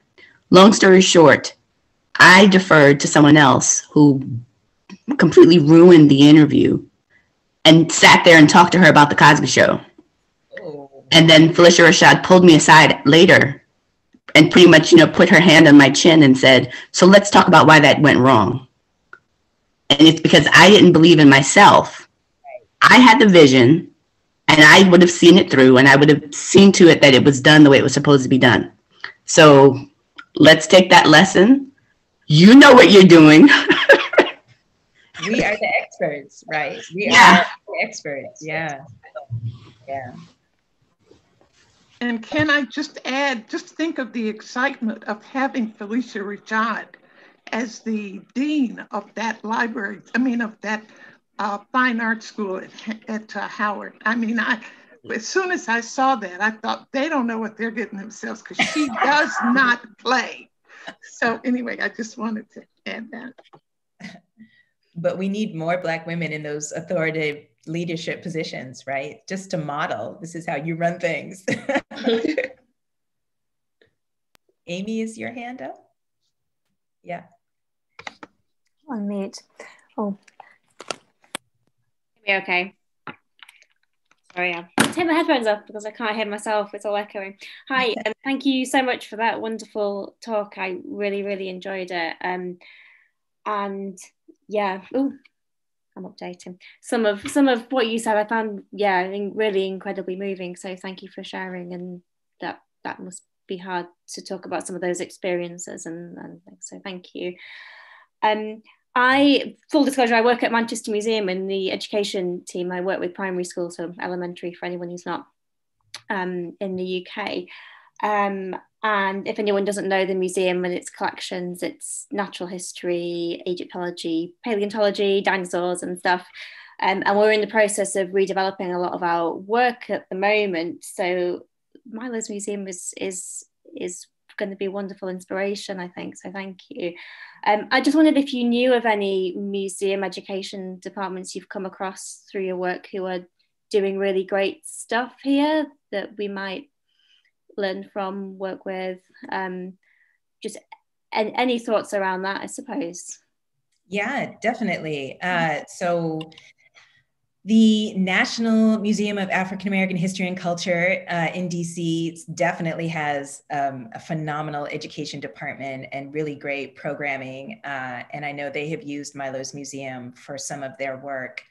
Long story short, I deferred to someone else who completely ruined the interview and sat there and talked to her about the Cosby Show. Oh. And then Felicia Rashad pulled me aside later and pretty much, you know, put her hand on my chin and said, so let's talk about why that went wrong. And it's because I didn't believe in myself. I had the vision, and I would have seen it through, and I would have seen to it that it was done the way it was supposed to be done. So let's take that lesson. You know what you're doing. We are the experts, right? We are the experts. Yeah. And can I just add, just think of the excitement of having Felicia Rashad as the dean of that library, of that fine art school at Howard. As soon as I saw that, I thought, they don't know what they're getting themselves, because she does not play. So anyway, I just wanted to add that. But we need more Black women in those authoritative leadership positions, right? Just to model, this is how you run things. Amy, is your hand up? Yeah. Unmute. Oh. Okay. Sorry, yeah. Take my headphones off because I can't hear myself. It's all echoing. Hi, and thank you so much for that wonderful talk. I really, really enjoyed it. And yeah, I'm updating some of what you said. I found really incredibly moving. So thank you for sharing. And that must be hard to talk about some of those experiences and things. So thank you. Full disclosure, I work at Manchester Museum in the education team. I work with primary school, so elementary for anyone who's not in the UK. And if anyone doesn't know the museum and its collections, it's natural history, Egyptology, paleontology, dinosaurs and stuff. And we're in the process of redeveloping a lot of our work at the moment. So Milo's museum is going to be a wonderful inspiration, I think. So thank you. I just wondered if you knew of any museum education departments you've come across through your work who are doing really great stuff here that we might learn from, work with. Just any thoughts around that, I suppose. Yeah, definitely. So the National Museum of African American History and Culture in DC definitely has a phenomenal education department and really great programming. And I know they have used Milo's museum for some of their work.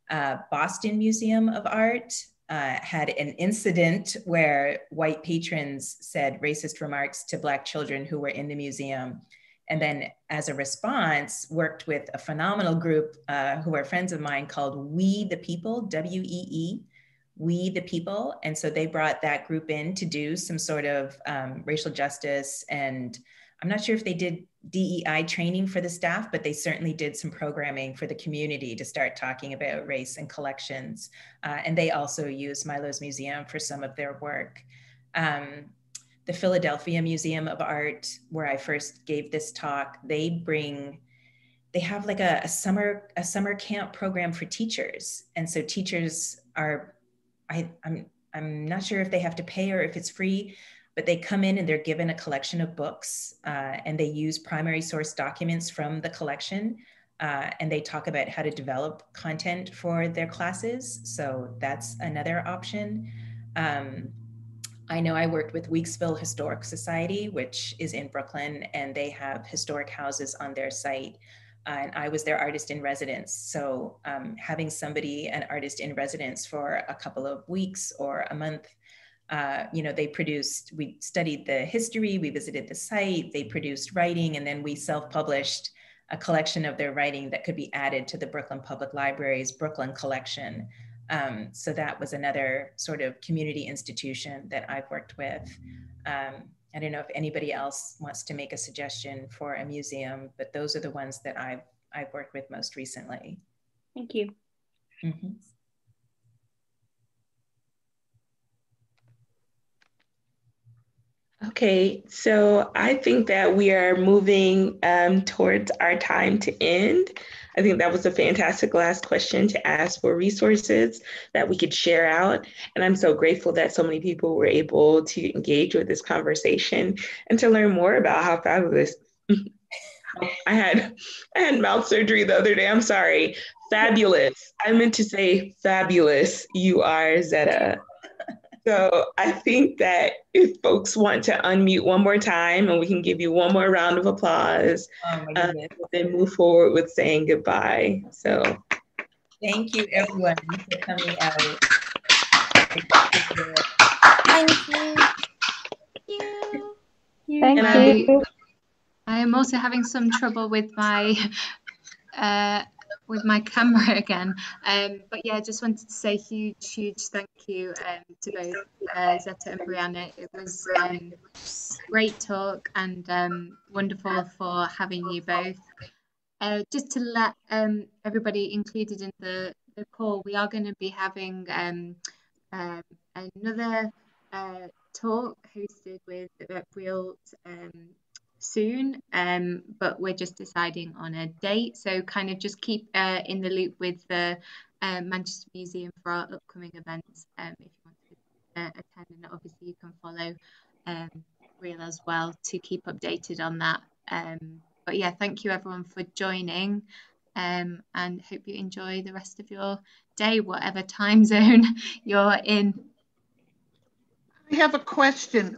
Boston Museum of Art had an incident where white patrons said racist remarks to Black children who were in the museum. And then as a response, worked with a phenomenal group who are friends of mine called We the People, W-E-E, We the People. And so they brought that group in to do some sort of racial justice. And I'm not sure if they did DEI training for the staff, but they certainly did some programming for the community to start talking about race and collections. And they also use Milo's museum for some of their work. The Philadelphia Museum of Art, where I first gave this talk, they have like a summer camp program for teachers. And so teachers are, I'm not sure if they have to pay or if it's free, but they come in and they're given a collection of books and they use primary source documents from the collection. And they talk about how to develop content for their classes. So that's another option. I know I worked with Weeksville Historic Society, which is in Brooklyn, and they have historic houses on their site. And I was their artist in residence. So having somebody, an artist in residence for a couple of weeks or a month, we studied the history, we visited the site, they produced writing, and then we self-published a collection of their writing that could be added to the Brooklyn Public Library's Brooklyn collection. So that was another sort of community institution that I've worked with. I don't know if anybody else wants to make a suggestion for a museum, but those are the ones that I've worked with most recently. Thank you. Mm-hmm. Okay, so I think that we are moving towards our time to end. I think that was a fantastic last question to ask for resources that we could share out. And I'm so grateful that so many people were able to engage with this conversation and to learn more about how fabulous. I had mouth surgery the other day. I'm sorry. Fabulous. I meant to say fabulous. You are, Zetta. So I think that if folks want to unmute one more time and we can give you one more round of applause, then move forward with saying goodbye. So thank you everyone for coming out. Thank you. Thank you. I am also having some trouble with my camera again. But yeah, I just wanted to say huge thank you to both Zetta and Brianna. It was great talk and wonderful for having you both. Just to let everybody included in the call, we are going to be having another talk hosted with REIYL soon, but we're just deciding on a date, so kind of just keep in the loop with the Manchester Museum for our upcoming events if you want to attend, and obviously you can follow REIYL as well to keep updated on that. But yeah, thank you everyone for joining. and hope you enjoy the rest of your day, whatever time zone you're in. I have a question.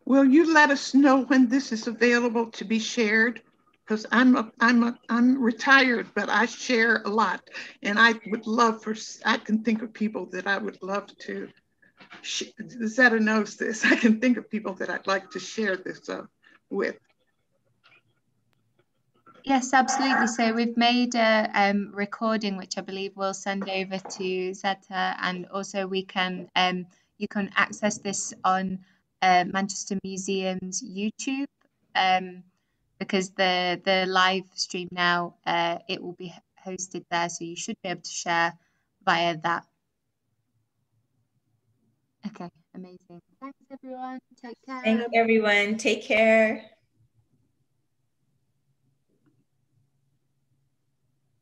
Will you let us know when this is available to be shared? Because I'm retired, but I share a lot, and I would love I can think of people that I would love to. Zetta knows this. I can think of people that I'd like to share this with. Yes, absolutely. So we've made a recording, which I believe we'll send over to Zetta, and also we can you can access this on Manchester Museum's YouTube, because the live stream now it will be hosted there, so you should be able to share via that. Okay, amazing. Thanks everyone. Take care. Thanks everyone. Take care.